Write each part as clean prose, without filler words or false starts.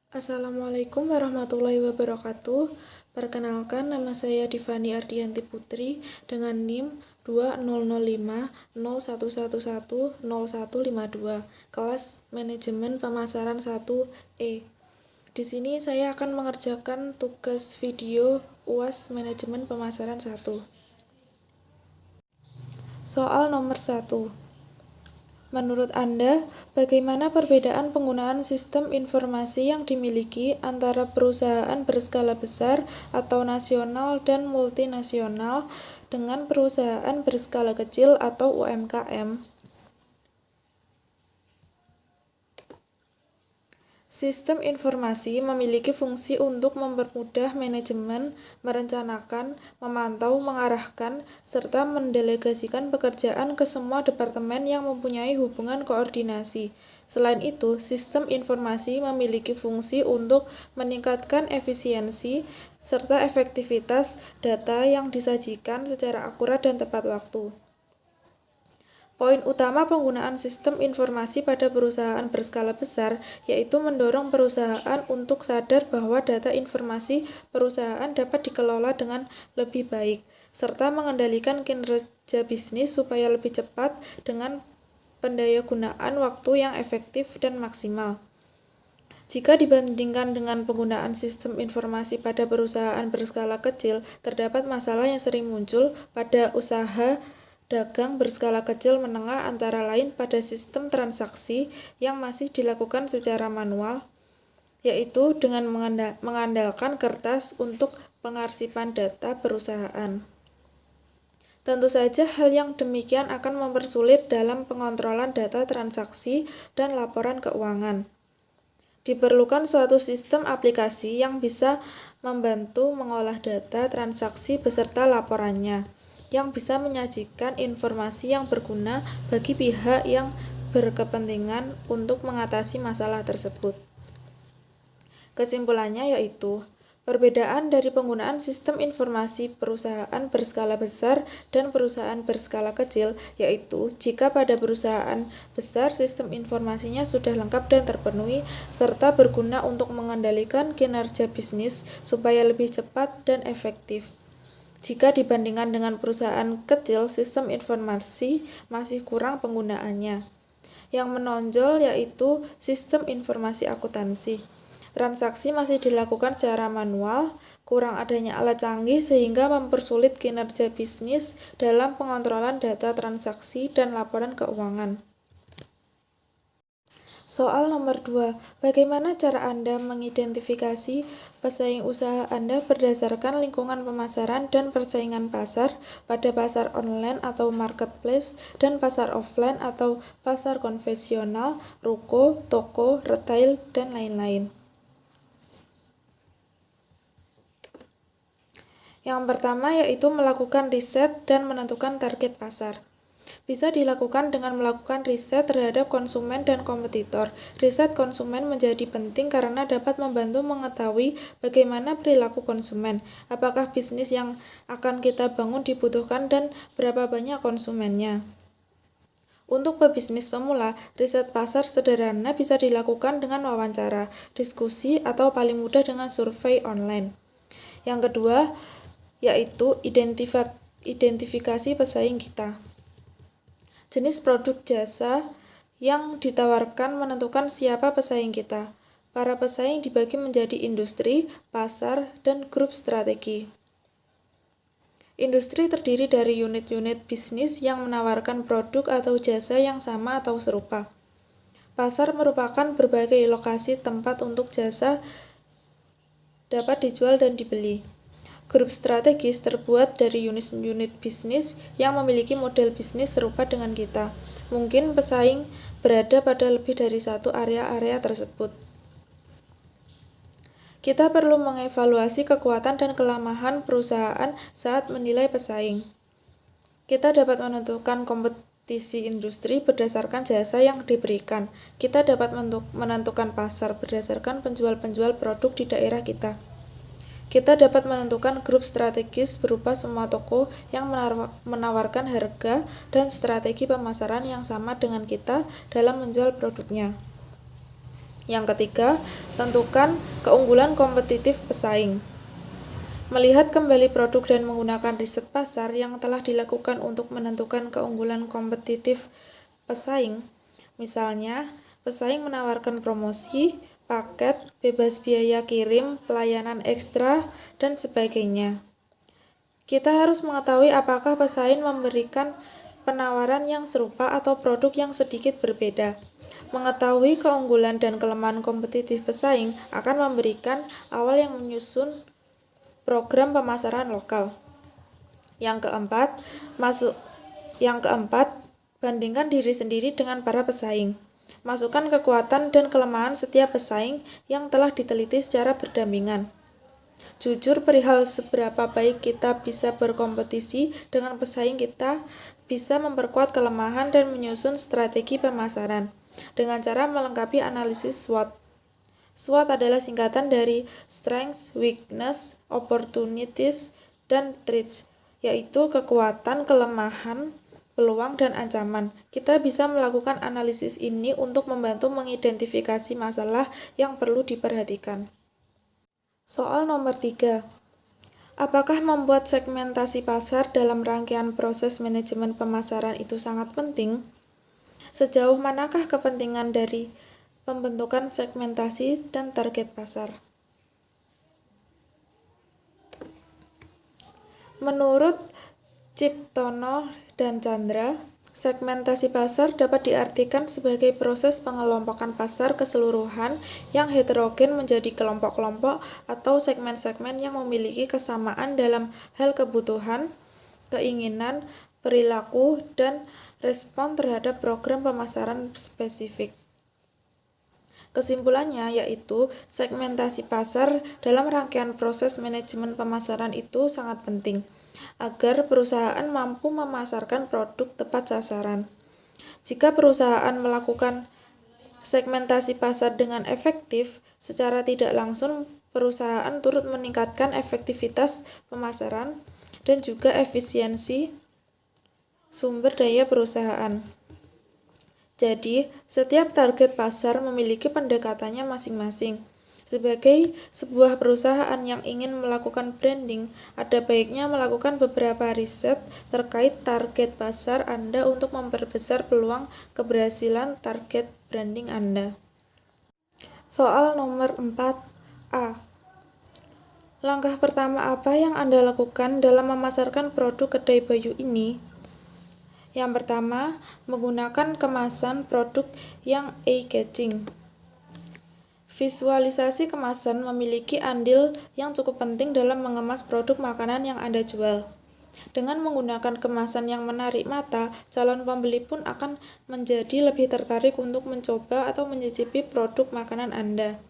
Assalamualaikum warahmatullahi wabarakatuh. Perkenalkan, nama saya Divani Ardianti Putri dengan NIM 205001110152, kelas Manajemen Pemasaran 1E. Di sini saya akan mengerjakan tugas video UAS Manajemen Pemasaran 1. Soal nomor 1. Menurut Anda, bagaimana perbedaan penggunaan sistem informasi yang dimiliki antara perusahaan berskala besar atau nasional dan multinasional dengan perusahaan berskala kecil atau UMKM? Sistem informasi memiliki fungsi untuk mempermudah manajemen, merencanakan, memantau, mengarahkan, serta mendelegasikan pekerjaan ke semua departemen yang mempunyai hubungan koordinasi. Selain itu, sistem informasi memiliki fungsi untuk meningkatkan efisiensi serta efektivitas data yang disajikan secara akurat dan tepat waktu. Poin utama penggunaan sistem informasi pada perusahaan berskala besar yaitu mendorong perusahaan untuk sadar bahwa data informasi perusahaan dapat dikelola dengan lebih baik, serta mengendalikan kinerja bisnis supaya lebih cepat dengan pendayagunaan waktu yang efektif dan maksimal. Jika dibandingkan dengan penggunaan sistem informasi pada perusahaan berskala kecil, terdapat masalah yang sering muncul pada usaha dagang berskala kecil menengah, antara lain pada sistem transaksi yang masih dilakukan secara manual, yaitu dengan mengandalkan kertas untuk pengarsipan data perusahaan. Tentu saja hal yang demikian akan mempersulit dalam pengontrolan data transaksi dan laporan keuangan. Diperlukan suatu sistem aplikasi yang bisa membantu mengolah data transaksi beserta laporannya, yang bisa menyajikan informasi yang berguna bagi pihak yang berkepentingan untuk mengatasi masalah tersebut. Kesimpulannya yaitu, perbedaan dari penggunaan sistem informasi perusahaan berskala besar dan perusahaan berskala kecil yaitu jika pada perusahaan besar sistem informasinya sudah lengkap dan terpenuhi serta berguna untuk mengendalikan kinerja bisnis supaya lebih cepat dan efektif. Jika dibandingkan dengan perusahaan kecil, sistem informasi masih kurang penggunaannya. Yang menonjol yaitu sistem informasi akuntansi. Transaksi masih dilakukan secara manual, kurang adanya alat canggih sehingga mempersulit kinerja bisnis dalam pengontrolan data transaksi dan laporan keuangan. Soal nomor 2, bagaimana cara Anda mengidentifikasi pesaing usaha Anda berdasarkan lingkungan pemasaran dan persaingan pasar pada pasar online atau marketplace dan pasar offline atau pasar konvensional, ruko, toko, retail, dan lain-lain? Yang pertama yaitu melakukan riset dan menentukan target pasar. Bisa dilakukan dengan melakukan riset terhadap konsumen dan kompetitor. Riset konsumen menjadi penting karena dapat membantu mengetahui bagaimana perilaku konsumen, apakah bisnis yang akan kita bangun dibutuhkan dan berapa banyak konsumennya. Untuk pebisnis pemula, riset pasar sederhana bisa dilakukan dengan wawancara, diskusi, atau paling mudah dengan survei online. Yang kedua, yaitu identifikasi pesaing kita. Jenis produk jasa yang ditawarkan menentukan siapa pesaing kita. Para pesaing dibagi menjadi industri, pasar, dan grup strategi. Industri terdiri dari unit-unit bisnis yang menawarkan produk atau jasa yang sama atau serupa. Pasar merupakan berbagai lokasi tempat untuk jasa dapat dijual dan dibeli. Grup strategis terbuat dari unit-unit bisnis yang memiliki model bisnis serupa dengan kita. Mungkin pesaing berada pada lebih dari satu area-area tersebut. Kita perlu mengevaluasi kekuatan dan kelemahan perusahaan saat menilai pesaing. Kita dapat menentukan kompetisi industri berdasarkan jasa yang diberikan. Kita dapat menentukan pasar berdasarkan penjual-penjual produk di daerah kita. Kita dapat menentukan grup strategis berupa semua toko yang menawarkan harga dan strategi pemasaran yang sama dengan kita dalam menjual produknya. Yang ketiga, tentukan keunggulan kompetitif pesaing. Melihat kembali produk dan menggunakan riset pasar yang telah dilakukan untuk menentukan keunggulan kompetitif pesaing. Misalnya, pesaing menawarkan promosi, paket, bebas biaya kirim, pelayanan ekstra, dan sebagainya. Kita harus mengetahui apakah pesaing memberikan penawaran yang serupa atau produk yang sedikit berbeda. Mengetahui keunggulan dan kelemahan kompetitif pesaing akan memberikan awal yang menyusun program pemasaran lokal. Yang keempat, bandingkan diri sendiri dengan para pesaing. Masukkan kekuatan dan kelemahan setiap pesaing yang telah diteliti secara berdampingan. Jujur perihal seberapa baik kita bisa berkompetisi dengan pesaing kita bisa memperkuat kelemahan dan menyusun strategi pemasaran dengan cara melengkapi analisis SWOT. SWOT adalah singkatan dari Strengths, Weakness, Opportunities, dan Threats, yaitu kekuatan, kelemahan, peluang, dan ancaman. Kita bisa melakukan analisis ini untuk membantu mengidentifikasi masalah yang perlu diperhatikan. Soal nomor 3. Apakah membuat segmentasi pasar dalam rangkaian proses manajemen pemasaran itu sangat penting? Sejauh manakah kepentingan dari pembentukan segmentasi dan target pasar? Menurut Ciptono dan Chandra, segmentasi pasar dapat diartikan sebagai proses pengelompokan pasar keseluruhan yang heterogen menjadi kelompok-kelompok atau segmen-segmen yang memiliki kesamaan dalam hal kebutuhan, keinginan, perilaku, dan respon terhadap program pemasaran spesifik. Kesimpulannya yaitu segmentasi pasar dalam rangkaian proses manajemen pemasaran itu sangat penting agar perusahaan mampu memasarkan produk tepat sasaran. Jika perusahaan melakukan segmentasi pasar dengan efektif, secara tidak langsung perusahaan turut meningkatkan efektivitas pemasaran dan juga efisiensi sumber daya perusahaan. Jadi, setiap target pasar memiliki pendekatannya masing-masing. Sebagai sebuah perusahaan yang ingin melakukan branding, ada baiknya melakukan beberapa riset terkait target pasar Anda untuk memperbesar peluang keberhasilan target branding Anda. Soal nomor 4A. Langkah pertama apa yang Anda lakukan dalam memasarkan produk kedai Bayu ini? Yang pertama, menggunakan kemasan produk yang eye-catching. Visualisasi kemasan memiliki andil yang cukup penting dalam mengemas produk makanan yang Anda jual. Dengan menggunakan kemasan yang menarik mata, calon pembeli pun akan menjadi lebih tertarik untuk mencoba atau mencicipi produk makanan Anda.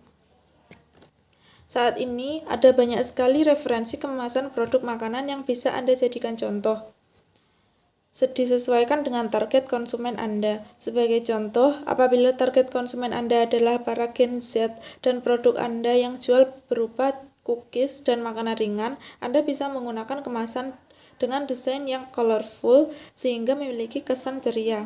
Saat ini, ada banyak sekali referensi kemasan produk makanan yang bisa Anda jadikan contoh. Disesuaikan dengan target konsumen Anda. Sebagai contoh, apabila target konsumen Anda adalah para Gen Z dan produk Anda yang jual berupa cookies dan makanan ringan, Anda bisa menggunakan kemasan dengan desain yang colorful sehingga memiliki kesan ceria.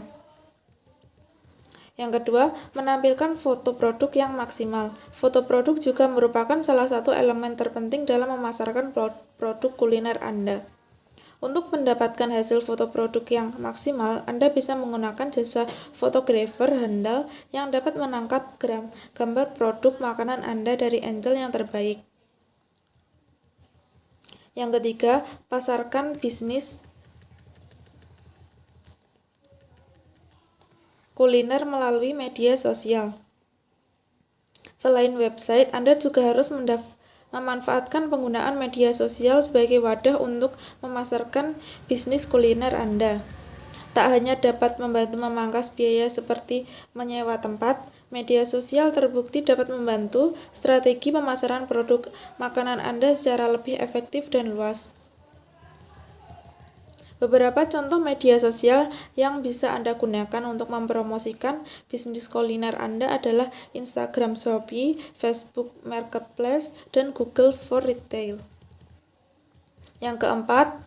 Yang kedua, menampilkan foto produk yang maksimal. Foto produk juga merupakan salah satu elemen terpenting dalam memasarkan produk kuliner Anda. Untuk mendapatkan hasil foto produk yang maksimal, Anda bisa menggunakan jasa fotografer handal yang dapat menangkap gambar produk makanan Anda dari angle yang terbaik. Yang ketiga, pasarkan bisnis kuliner melalui media sosial. Selain website, Anda juga harus memanfaatkan penggunaan media sosial sebagai wadah untuk memasarkan bisnis kuliner Anda. Tak hanya dapat membantu memangkas biaya seperti menyewa tempat, media sosial terbukti dapat membantu strategi pemasaran produk makanan Anda secara lebih efektif dan luas. Beberapa contoh media sosial yang bisa Anda gunakan untuk mempromosikan bisnis kuliner Anda adalah Instagram Shopee, Facebook Marketplace, dan Google for Retail. Yang keempat,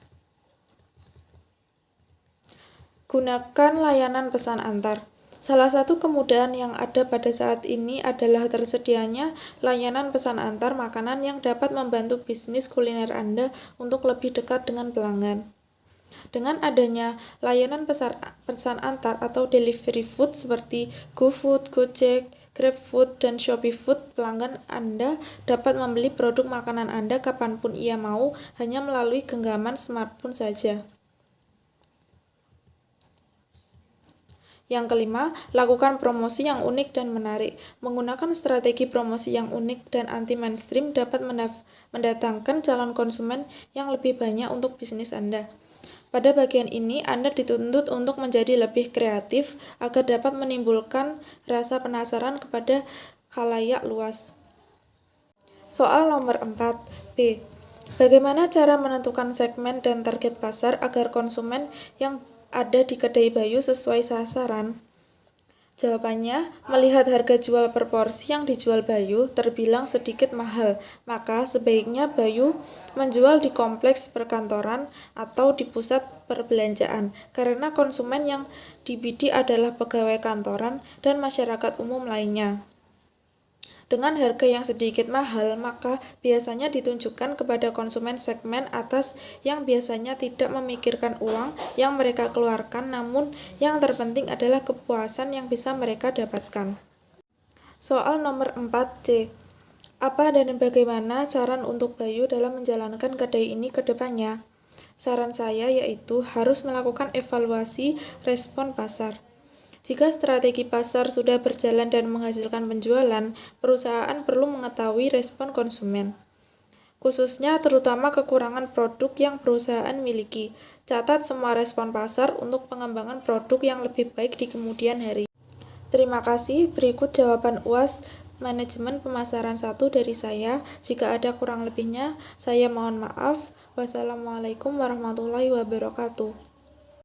gunakan layanan pesan antar. Salah satu kemudahan yang ada pada saat ini adalah tersedianya layanan pesan antar makanan yang dapat membantu bisnis kuliner Anda untuk lebih dekat dengan pelanggan. Dengan adanya layanan pesan antar atau delivery food seperti GoFood, Gojek, GrabFood, dan ShopeeFood, pelanggan Anda dapat membeli produk makanan Anda kapanpun ia mau hanya melalui genggaman smartphone saja. Yang kelima, lakukan promosi yang unik dan menarik. Menggunakan strategi promosi yang unik dan anti-mainstream dapat mendatangkan calon konsumen yang lebih banyak untuk bisnis Anda. Pada bagian ini, Anda dituntut untuk menjadi lebih kreatif agar dapat menimbulkan rasa penasaran kepada khalayak luas. Soal nomor 4B. Bagaimana cara menentukan segmen dan target pasar agar konsumen yang ada di kedai Bayu sesuai sasaran? Jawabannya, melihat harga jual per porsi yang dijual Bayu terbilang sedikit mahal, maka sebaiknya Bayu menjual di kompleks perkantoran atau di pusat perbelanjaan, karena konsumen yang dibidik adalah pegawai kantoran dan masyarakat umum lainnya. Dengan harga yang sedikit mahal, maka biasanya ditunjukkan kepada konsumen segmen atas yang biasanya tidak memikirkan uang yang mereka keluarkan, namun yang terpenting adalah kepuasan yang bisa mereka dapatkan. Soal nomor 4C. Apa dan bagaimana saran untuk Bayu dalam menjalankan kedai ini ke depannya? Saran saya yaitu harus melakukan evaluasi respon pasar. Jika strategi pasar sudah berjalan dan menghasilkan penjualan, perusahaan perlu mengetahui respon konsumen, khususnya terutama kekurangan produk yang perusahaan miliki. Catat semua respon pasar untuk pengembangan produk yang lebih baik di kemudian hari. Terima kasih. Berikut jawaban UAS Manajemen Pemasaran 1 dari saya. Jika ada kurang lebihnya, saya mohon maaf. Wassalamualaikum warahmatullahi wabarakatuh.